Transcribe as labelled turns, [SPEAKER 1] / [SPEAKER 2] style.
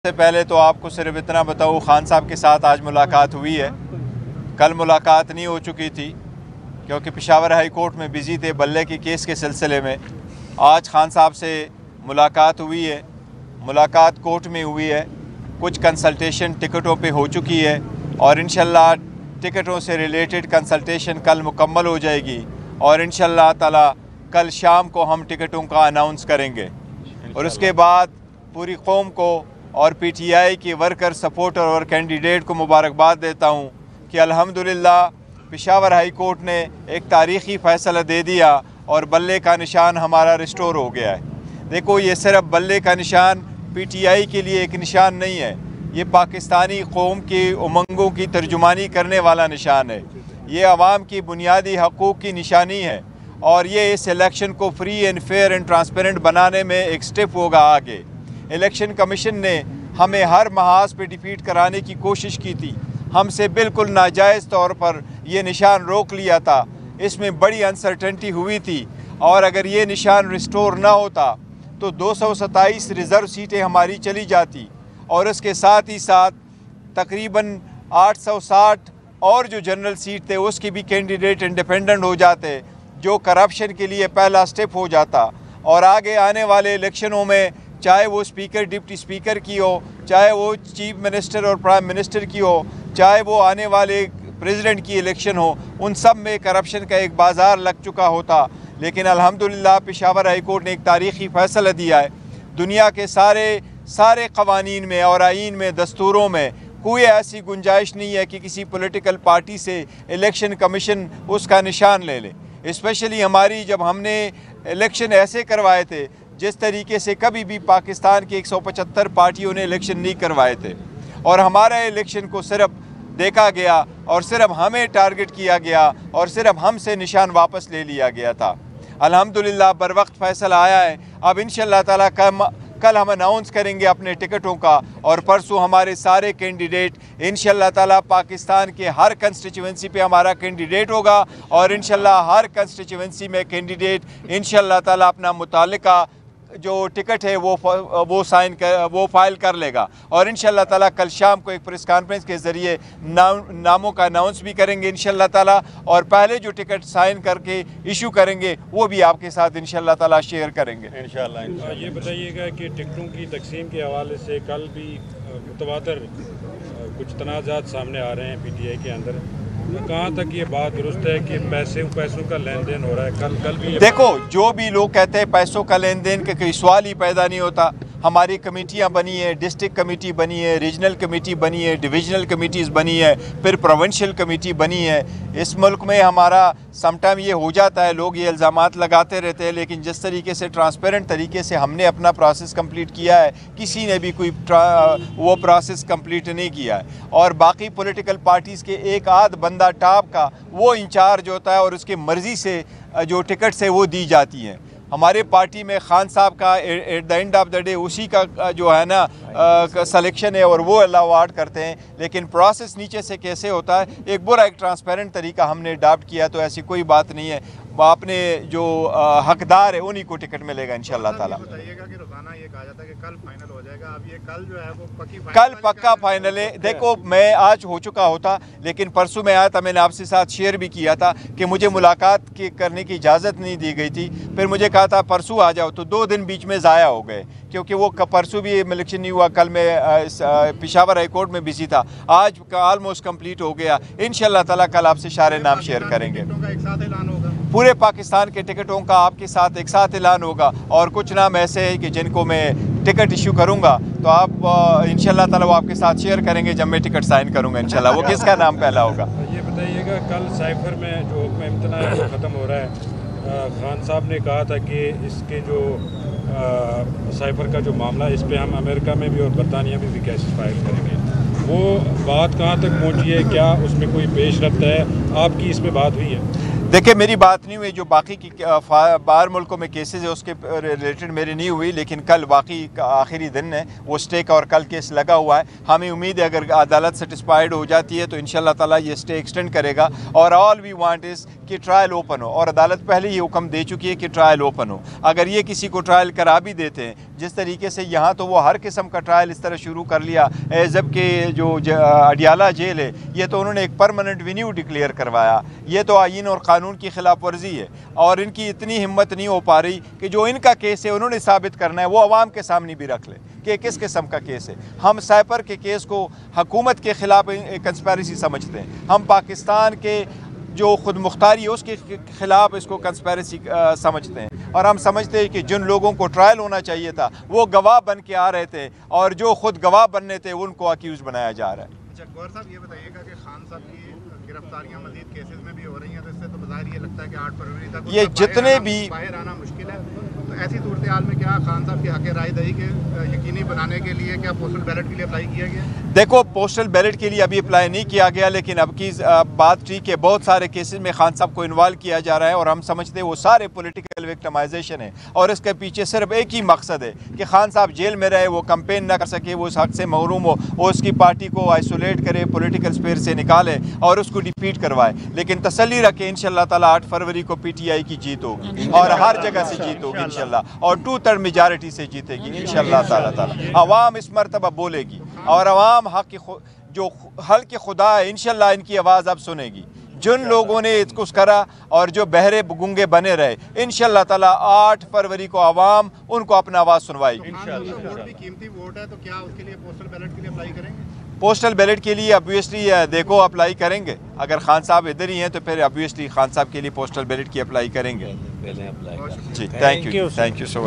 [SPEAKER 1] سے پہلے تو آپ کو صرف اتنا بتاؤں، خان صاحب کے ساتھ آج ملاقات ہوئی ہے۔ کل ملاقات نہیں ہو چکی تھی کیونکہ پشاور ہائی کورٹ میں بزی تھے بلے کی کیس کے سلسلے میں۔ آج خان صاحب سے ملاقات ہوئی ہے، ملاقات کورٹ میں ہوئی ہے، کچھ کنسلٹیشن ٹکٹوں پہ ہو چکی ہے اور انشاءاللہ ٹکٹوں سے ریلیٹڈ کنسلٹیشن کل مکمل ہو جائے گی اور انشاءاللہ تعالی کل شام کو ہم ٹکٹوں کا اناؤنس کریں گے اور اس کے بعد پوری قوم کو اور پی ٹی آئی کی ورکر سپورٹر اور کینڈیڈیٹ کو مبارکباد دیتا ہوں کہ الحمدللہ پشاور ہائی کورٹ نے ایک تاریخی فیصلہ دے دیا اور بلے کا نشان ہمارا ریسٹور ہو گیا ہے۔ دیکھو، یہ صرف بلے کا نشان پی ٹی آئی کے لیے ایک نشان نہیں ہے، یہ پاکستانی قوم کی امنگوں کی ترجمانی کرنے والا نشان ہے، یہ عوام کی بنیادی حقوق کی نشانی ہے اور یہ اس الیکشن کو free and fair and transparent بنانے میں ایک سٹیپ ہوگا آگے۔ الیکشن کمیشن نے ہمیں ہر محاذ پہ ڈیفیٹ کرانے کی کوشش کی تھی، ہم سے بالکل ناجائز طور پر یہ نشان روک لیا تھا، اس میں بڑی انسرٹنٹی ہوئی تھی اور اگر یہ نشان ریسٹور نہ ہوتا تو 227 ریزرو سیٹیں ہماری چلی جاتی اور اس کے ساتھ ہی ساتھ تقریباً 860 اور جو جنرل سیٹ تھے اس کی بھی کینڈیڈیٹ انڈیپینڈنٹ ہو جاتے، جو کرپشن کے لیے پہلا سٹیپ ہو جاتا اور آگے آنے والے الیکشنوں میں چاہے وہ اسپیکر ڈپٹی اسپیکر کی ہو، چاہے وہ چیف منسٹر اور پرائم منسٹر کی ہو، چاہے وہ آنے والے پریزیڈنٹ کی الیکشن ہو، ان سب میں کرپشن کا ایک بازار لگ چکا ہوتا۔ لیکن الحمدللہ پشاور ہائی کورٹ نے ایک تاریخی فیصلہ دیا ہے۔ دنیا کے سارے قوانین میں اور آئین میں، دستوروں میں کوئی ایسی گنجائش نہیں ہے کہ کسی پولیٹیکل پارٹی سے الیکشن کمیشن اس کا نشان لے لے۔ اسپیشلی ہماری جب ہم نے الیکشن ایسے کروائے تھے جس طریقے سے کبھی بھی پاکستان کے 175 پارٹیوں نے الیکشن نہیں کروائے تھے اور ہمارے الیکشن کو صرف دیکھا گیا اور صرف ہمیں ٹارگٹ کیا گیا اور صرف ہم سے نشان واپس لے لیا گیا تھا۔ الحمدللہ بر وقت فیصلہ آیا ہے۔ اب انشاءاللہ تعالیٰ کل ہم اناؤنس کریں گے اپنے ٹکٹوں کا اور پرسوں ہمارے سارے کینڈیڈیٹ انشاءاللہ تعالیٰ پاکستان کے ہر کنسٹیچوئنسی پہ ہمارا کینڈیڈیٹ ہوگا اور انشاءاللہ ہر کنسٹیچوئنسی میں کینڈیڈیٹ انشاءاللہ تعالیٰ اپنا متعلقہ جو ٹکٹ ہے وہ فائل کر لے گا اور انشاءاللہ تعالیٰ کل شام کو ایک پریس کانفرنس کے ذریعے ناموں کا اناؤنس بھی کریں گے انشاءاللہ تعالیٰ اور پہلے جو ٹکٹ سائن کر کے ایشو کریں گے وہ بھی آپ کے ساتھ انشاءاللہ تعالیٰ شیئر کریں گے انشاءاللہ۔
[SPEAKER 2] یہ بتائیے گا کہ ٹکٹوں کی تقسیم کے حوالے سے کل بھی متبادر کچھ تنازعات سامنے آ رہے ہیں پی ٹی آئی کے اندر، کہاں تک یہ بات درست ہے کہ پیسوں کا لین دین ہو رہا ہے؟ کل بھی
[SPEAKER 1] دیکھو، جو بھی لوگ کہتے ہیں پیسوں کا لین دین کا کوئی سوال ہی پیدا نہیں ہوتا۔ ہماری کمیٹیاں بنی ہیں، ڈسٹرکٹ کمیٹی بنی ہے، ریجنل کمیٹی بنی ہے، ڈویژنل کمیٹیز بنی ہے، پھر پروونشل کمیٹی بنی ہے۔ اس ملک میں ہمارا سم ٹائم یہ ہو جاتا ہے، لوگ یہ الزامات لگاتے رہتے ہیں، لیکن جس طریقے سے ٹرانسپیرنٹ طریقے سے ہم نے اپنا پروسیس کمپلیٹ کیا ہے، کسی نے بھی کوئی وہ پروسیس کمپلیٹ نہیں کیا ہے اور باقی پولیٹیکل پارٹیز کے ایک آدھ بندہ ٹاپ کا وہ انچارج ہوتا ہے اور اس کے مرضی سے جو ٹکٹس ہے وہ دی جاتی ہیں۔ ہمارے پارٹی میں خان صاحب کا at the end of the day اسی کا جو ہے نا سلیکشن ہے اور وہ الاوارڈ کرتے ہیں، لیکن پروسیس نیچے سے کیسے ہوتا ہے ایک برا ایک ٹرانسپیرنٹ طریقہ ہم نے اڈاپٹ کیا، تو ایسی کوئی بات نہیں ہے۔ اپنے جو حقدار ہے انہی کو ٹکٹ ملے گا انشاءاللہ تعالیٰ۔
[SPEAKER 3] بتائیے گا کہ روزانہ یہ کہا جاتا ہے کہ کل فائنل ہو جائے گا، اب یہ کل جو ہے وہ
[SPEAKER 1] کل پکا فائنل ہے۔ دیکھو، میں آج ہو چکا ہوتا لیکن پرسوں میں آیا تھا، میں نے آپ سے ساتھ شیئر بھی کیا تھا کہ مجھے ملاقات کرنے کی اجازت نہیں دی گئی تھی، پھر مجھے کہا تھا پرسوں آ جاؤ، تو 2 دن بیچ میں ضائع ہو گئے کیونکہ وہ پرسوں بھی الیکشن نہیں ہوا، کل میں پشاور ہائی کورٹ میں بزی تھا، آج آلموسٹ کمپلیٹ ہو گیا۔ انشاءاللہ تعالیٰ کل آپ سے سارے نام شیئر کریں گے، پورے پاکستان کے ٹکٹوں کا آپ کے ساتھ ایک ساتھ اعلان ہوگا اور کچھ نام ایسے ہیں کہ جن کو میں ٹکٹ ایشو کروں گا تو آپ انشاءاللہ تعالیٰ وہ آپ کے ساتھ شیئر کریں گے جب میں ٹکٹ سائن کروں گا انشاءاللہ وہ کس کا نام پہلا ہوگا۔
[SPEAKER 2] یہ بتائیے گا کل سائفر میں جو حکم امتناع ہے وہ ختم ہو رہا ہے، خان صاحب نے کہا تھا کہ اس کے جو سائفر کا جو معاملہ اس پہ ہم امریکہ میں بھی اور برطانیہ میں بھی کیسز فائل کریں گے، وہ بات کہاں تک پہنچی ہے؟ کیا اس میں کوئی پیش رفت ہے؟ آپ کی اس پہ بات ہوئی ہے؟
[SPEAKER 1] دیکھیں، میری بات نہیں ہوئی، جو باقی کی باہر ملکوں میں کیسز ہے اس کے ریلیٹڈ میری نہیں ہوئی، لیکن کل باقی آخری دن ہے، وہ اسٹے کا اور کل کیس لگا ہوا ہے۔ ہمیں امید ہے اگر عدالت سیٹسفائیڈ ہو جاتی ہے تو انشاءاللہ تعالیٰ یہ اسٹے ایکسٹینڈ کرے گا اور آل وی وانٹ از کہ ٹرائل اوپن ہو اور عدالت پہلے ہی حکم دے چکی ہے کہ ٹرائل اوپن ہو۔ اگر یہ کسی کو ٹرائل کرا بھی دیتے ہیں، جس طریقے سے یہاں تو وہ ہر قسم کا ٹرائل اس طرح شروع کر لیا. ایزب کے جو اڈیالہ جیل ہے یہ تو انہوں نے ایک پرماننٹ وینیو ڈکلیئر کروایا. یہ تو آئین اور قانون کی خلاف ورزی ہے اور ان کی اتنی ہمت نہیں ہو پا رہی کہ جو ان کا کیس ہے انہوں نے ثابت کرنا ہے وہ عوام کے سامنے بھی رکھ لے کہ کس قسم کا کیس ہے. ہم سائپر کے کیس کو حکومت کے خلاف کنسپیریسی سمجھتے ہیں. ہم پاکستان کے جو خود مختاری ہے اس کے خلاف اس کو کنسپیریسی سمجھتے ہیں اور ہم سمجھتے ہیں کہ جن لوگوں کو ٹرائل ہونا چاہیے تھا وہ گواہ بن کے آ رہے تھے اور جو خود گواہ بننے تھے ان کو اکیوز بنایا جا رہا ہے.
[SPEAKER 3] اچھا گور صاحب یہ بتائیے گا کہ خان صاحب کی گرفتاریاں مزید کیسز میں بھی ہو رہی ہیں تو اس سے تو بظاہر یہ لگتا ہے کہ 8 فروری تک
[SPEAKER 1] یہ جتنے بھی
[SPEAKER 3] باہر آنا مشکل ہے. تو ایسی صورتحال میں کیا خان صاحب کے حق رائے دہی کے یقینی بنانے کے لیے کیا پوسٹل بیلٹ کے لیے اپلائی کیا گیا؟
[SPEAKER 1] دیکھو پوسٹل بیلٹ کے لیے ابھی اپلائی نہیں کیا گیا لیکن اب کی بات ٹھیک ہے. بہت سارے کیسز میں خان صاحب کو انوالو کیا جا رہا ہے اور ہم سمجھتے ہیں وہ سارے پولیٹیکل وکٹمائزیشن ہے اور اس کے پیچھے صرف ایک ہی مقصد ہے کہ خان صاحب جیل میں رہے, وہ کمپین نہ کر سکے, وہ اس حق سے محروم ہو, وہ اس کی پارٹی کو آئسولیٹ کرے, پولیٹیکل اسپیئر سے نکالے اور اس کو ڈیفیٹ کروائے. لیکن تسلی رکھے انشاءاللہ تعالیٰ 8 فروری کو پی ٹی آئی کی جیت ہوگی اور ہر جگہ سے جیت ہوگی انشاءاللہ اور 2/3 میجارٹی سے جیتے گی انشاءاللہ تعالیٰ. عوام اس مرتبہ بولے گی اور عوام حق جو حل کے خدا ہے انشاءاللہ ان کی آواز اب سنے گی. جن لوگوں نے اس کو کرا اور جو بہرے گونگے بنے رہے انشاءاللہ تعالیٰ 8 فروری کو عوام ان کو اپنا آواز سنوائے گی.
[SPEAKER 3] ووٹ بھی قیمتی ووٹ ہے تو کیا اس کے لیے پوسٹل بیلٹ کے لیے اپلائی کریں گے؟
[SPEAKER 1] پوسٹل بیلٹ کے لیے obviously دیکھو اپلائی کریں گے. اگر خان صاحب ادھر ہی ہیں تو پھر obviously خان صاحب کے لیے پوسٹل بیلٹ کی اپلائی کریں گے. جی تھینک یو سو